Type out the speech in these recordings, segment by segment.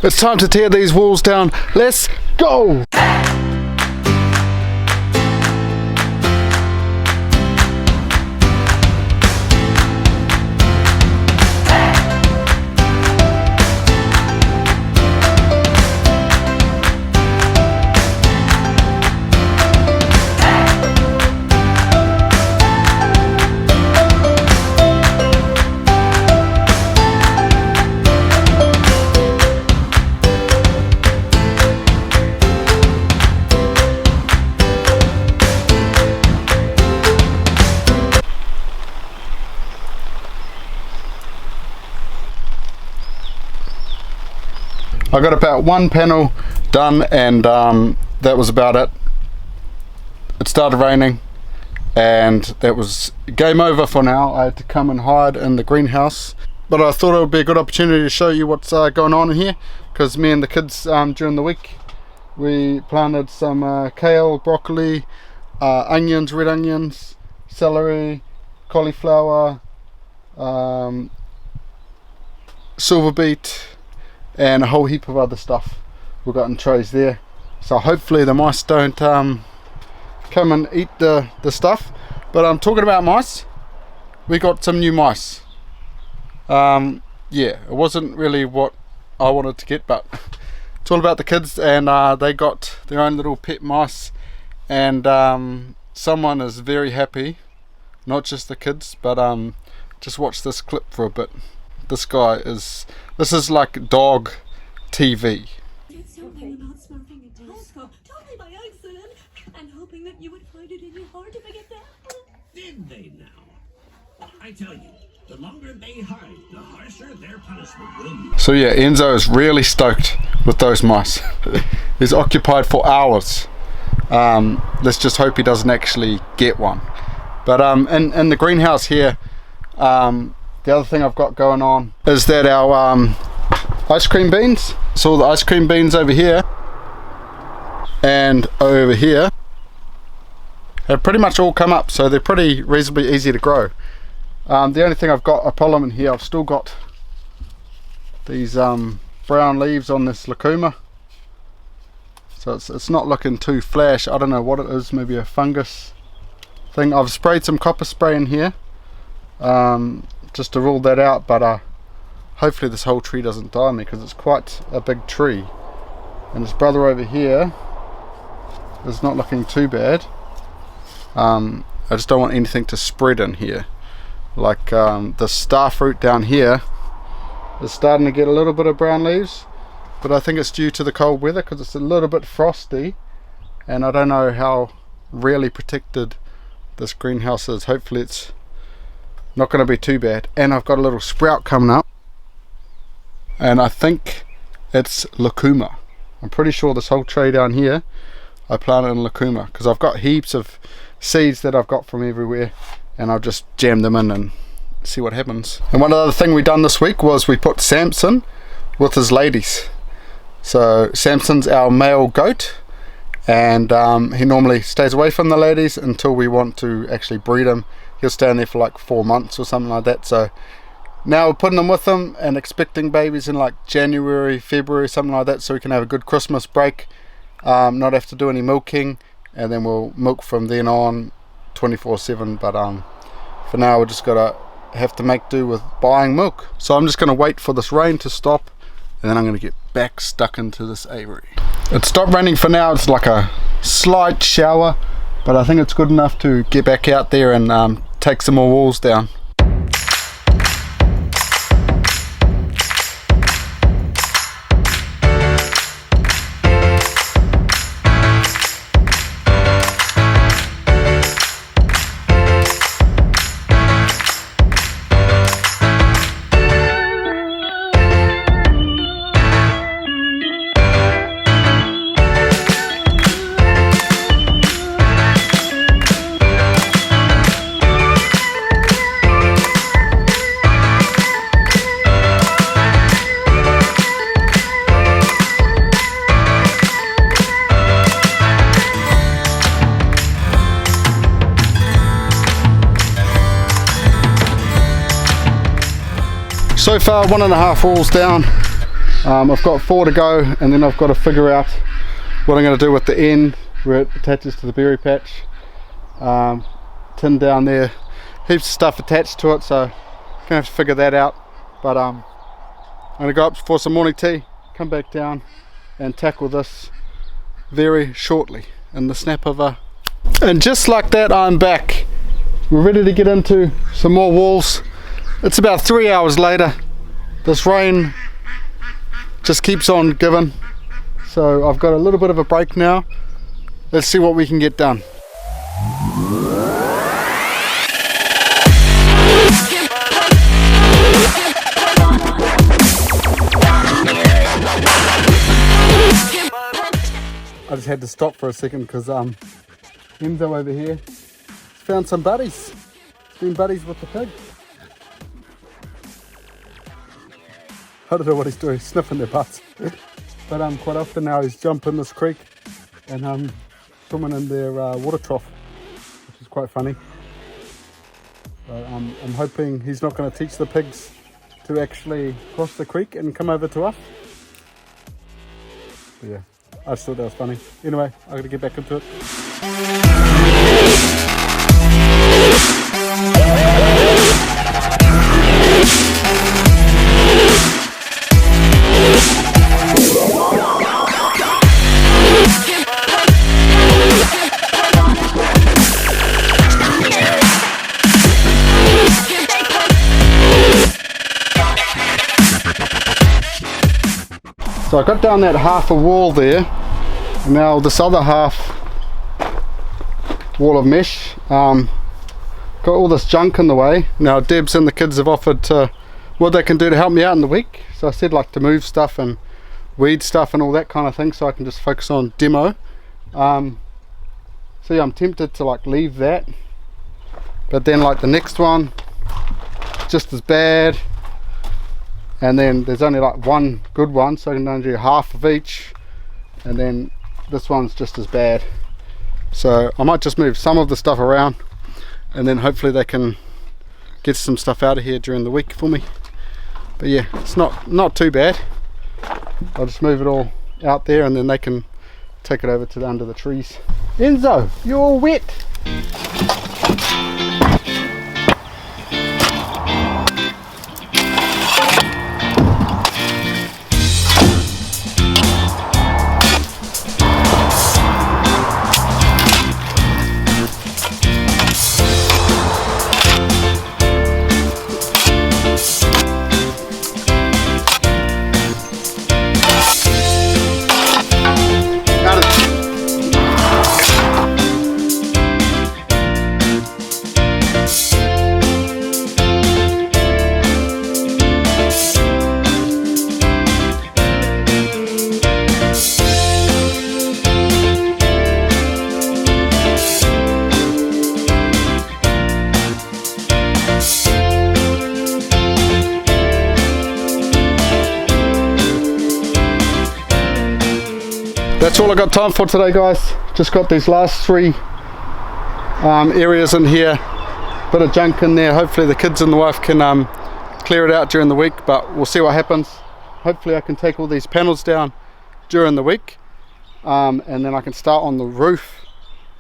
It's time to tear these walls down. Let's go! I got about one panel done, and that was about it. It started raining and that was game over for now. I had to come and hide in the greenhouse, but I thought it would be a good opportunity to show you what's going on in here, because me and the kids during the week we planted some kale, broccoli, onions, red onions, celery, cauliflower, silver beet, and a whole heap of other stuff we've got in trays there. So hopefully the mice don't come and eat the stuff. But I'm talking about mice, we got some new mice. Yeah, it wasn't really what I wanted to get, but it's all about the kids, and they got their own little pet mice, and someone is very happy, not just the kids, but just watch this clip for a bit. This is like dog TV. Did something about smurfing a telescope totally by accident, and hoping that you would find it in your heart to forget that. Did they now? I tell you, the longer they hide, the harsher their punishment will be. So yeah, Enzo is really stoked with those mice. He's occupied for hours. Let's just hope he doesn't actually get one. But in the greenhouse here, the other thing I've got going on is that our ice cream beans, so all the ice cream beans over here and over here have pretty much all come up, so they're pretty reasonably easy to grow. The only thing I've got a problem in here, I've still got these brown leaves on this leucuma, so it's not looking too flash. I don't know what it is, maybe a fungus thing. I've sprayed some copper spray in here just to rule that out, but hopefully this whole tree doesn't die on me, because it's quite a big tree. And his brother over here is not looking too bad. I just don't want anything to spread in here. Like the star fruit down here is starting to get a little bit of brown leaves, but I think it's due to the cold weather, because it's a little bit frosty, and I don't know how really protected this greenhouse is. Hopefully it's not going to be too bad. And I've got a little sprout coming up, and I think it's leucuma. I'm pretty sure this whole tray down here I planted in leucuma, because I've got heaps of seeds that I've got from everywhere, and I'll just jam them in and see what happens. And one other thing we done this week was we put Samson with his ladies. So Samson's our male goat, and he normally stays away from the ladies until we want to actually breed him. He'll stay in there for like 4 months or something like that. So now we're putting them with him and expecting babies in like January, February, something like that, so we can have a good Christmas break, not have to do any milking, and then we'll milk from then on 24/7. But for now we're just gotta have to make do with buying milk. So I'm just gonna wait for this rain to stop, and then I'm gonna get back stuck into this aviary. It stopped raining for now. It's like a slight shower, but I think it's good enough to get back out there and take some more walls down. So far 1.5 walls down, I've got 4 to go, and then I've got to figure out what I'm going to do with the end where it attaches to the berry patch. Tin down there, heaps of stuff attached to it, so I'm going to have to figure that out. But I'm going to go up for some morning tea, come back down and tackle this very shortly in the snap of a... And just like that, I'm back. We're ready to get into some more walls. It's about 3 hours later. This rain just keeps on giving, so I've got a little bit of a break now. Let's see what we can get done. I just had to stop for a second because Enzo over here found some buddies. He's been buddies with the pig. I don't know what he's doing, sniffing their butts. But quite often now he's jumping this creek and swimming in their water trough, which is quite funny. But I'm hoping he's not going to teach the pigs to actually cross the creek and come over to us. But yeah, I just thought that was funny. Anyway, I got to get back into it. So I got down that half a wall there, and now this other half wall of mesh, got all this junk in the way. Now Debs and the kids have offered what they can do to help me out in the week, so I said like to move stuff and weed stuff and all that kind of thing, so I can just focus on demo. So yeah, I'm tempted to like leave that, but then like the next one just as bad, and then there's only like one good one, so I can only do half of each, and then this one's just as bad. So I might just move some of the stuff around, and then hopefully they can get some stuff out of here during the week for me. But yeah, it's not too bad. I'll just move it all out there, and then they can take it over to under the trees. Enzo, you're all wet. That's all I got time for today, guys. Just got these last 3 areas in here, bit of junk in there. Hopefully the kids and the wife can clear it out during the week, but we'll see what happens. Hopefully I can take all these panels down during the week, and then I can start on the roof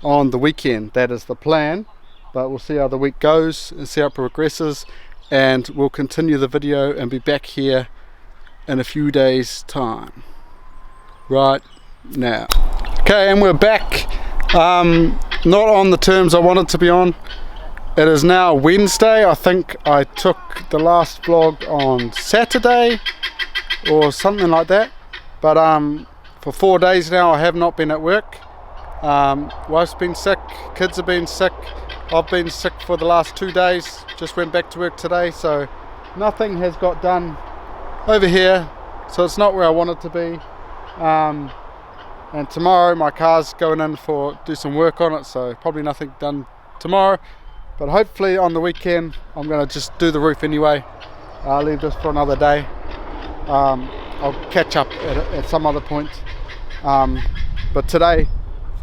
on the weekend. That is the plan, but we'll see how the week goes and see how it progresses, and we'll continue the video and be back here in a few days time right now. Okay, and we're back. Not on the terms I wanted to be on. It is now Wednesday. I think I took the last vlog on Saturday or something like that, but for 4 days now I have not been at work. Wife's been sick, kids have been sick, I've been sick for the last 2 days, just went back to work today, so nothing has got done over here, so it's not where I want it to be. And tomorrow my car's going in for do some work on it, so probably nothing done tomorrow, but hopefully on the weekend I'm going to just do the roof anyway. I'll leave this for another day. I'll catch up at some other point, but today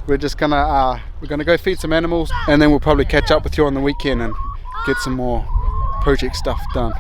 we're just gonna go feed some animals, and then we'll probably catch up with you on the weekend and get some more project stuff done.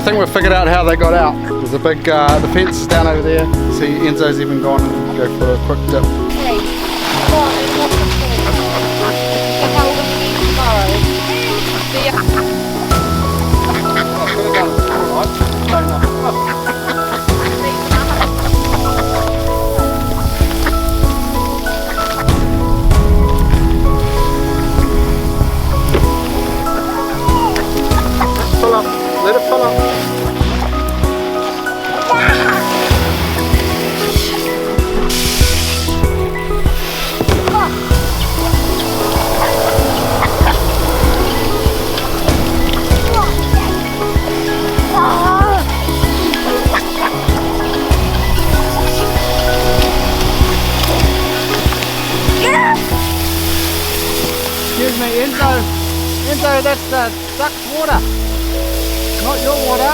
think we've figured out how they got out. There's a big, the fence is down over there. See, Enzo's even gone and go for a quick dip. Hey, come on, it's not the thing. That's how we're going to be tomorrow. See ya. Fill up, let it fill up. Excuse me, Enzo, that's duck's water, not your water.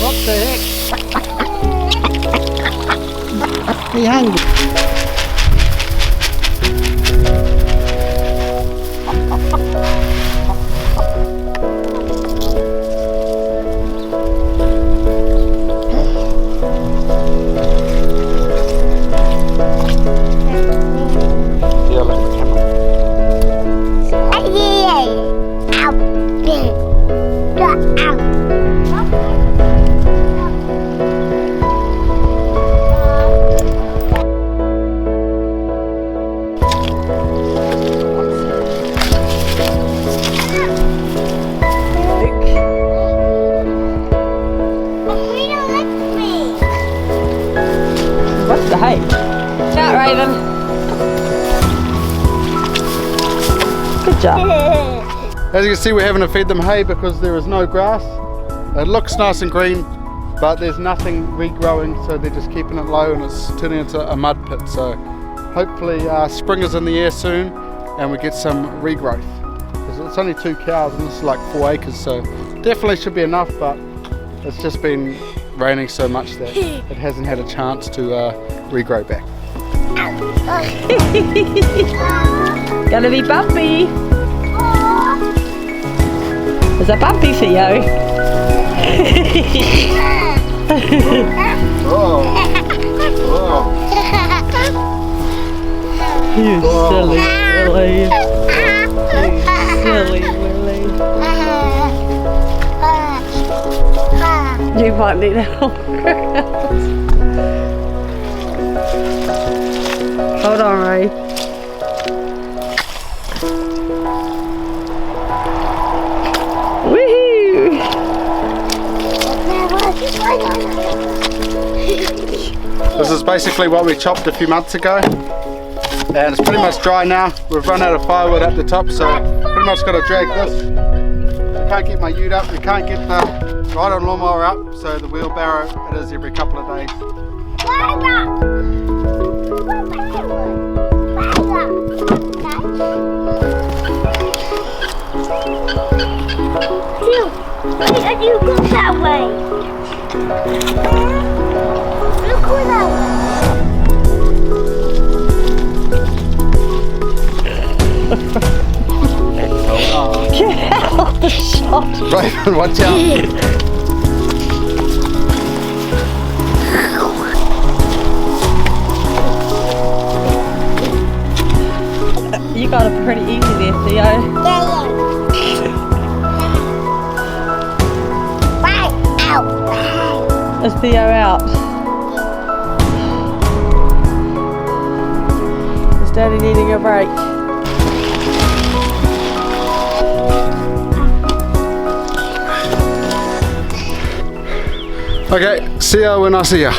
What the heck? Be hungry. What's the hay? Shout, Raven. Good job. As you can see, we're having to feed them hay because there is no grass. It looks nice and green, but there's nothing regrowing, so they're just keeping it low and it's turning into a mud pit. So hopefully spring is in the air soon and we get some regrowth. Because it's only 2 cows and this is like 4 acres, so definitely should be enough, but it's just been raining so much that it hasn't had a chance to regrow back. Gonna be bumpy. There's a bumpy for you. Oh. You silly Willie. You silly Willie. You might need help. Hold on, Ray. Woohoo! This is basically what we chopped a few months ago, and it's pretty much dry now. We've run out of firewood at the top, so pretty much got to drag this. I can't get my ute up, we can't get the ride-on lawnmower up, so the wheelbarrow it is every couple of days. Why did you go that way? Look go that way. Get out of the shot. Raven, watch out. You got it pretty easy there, Theo. Yeah. Is Theo out? Is Daddy needing a break? Okay, see ya when I see ya.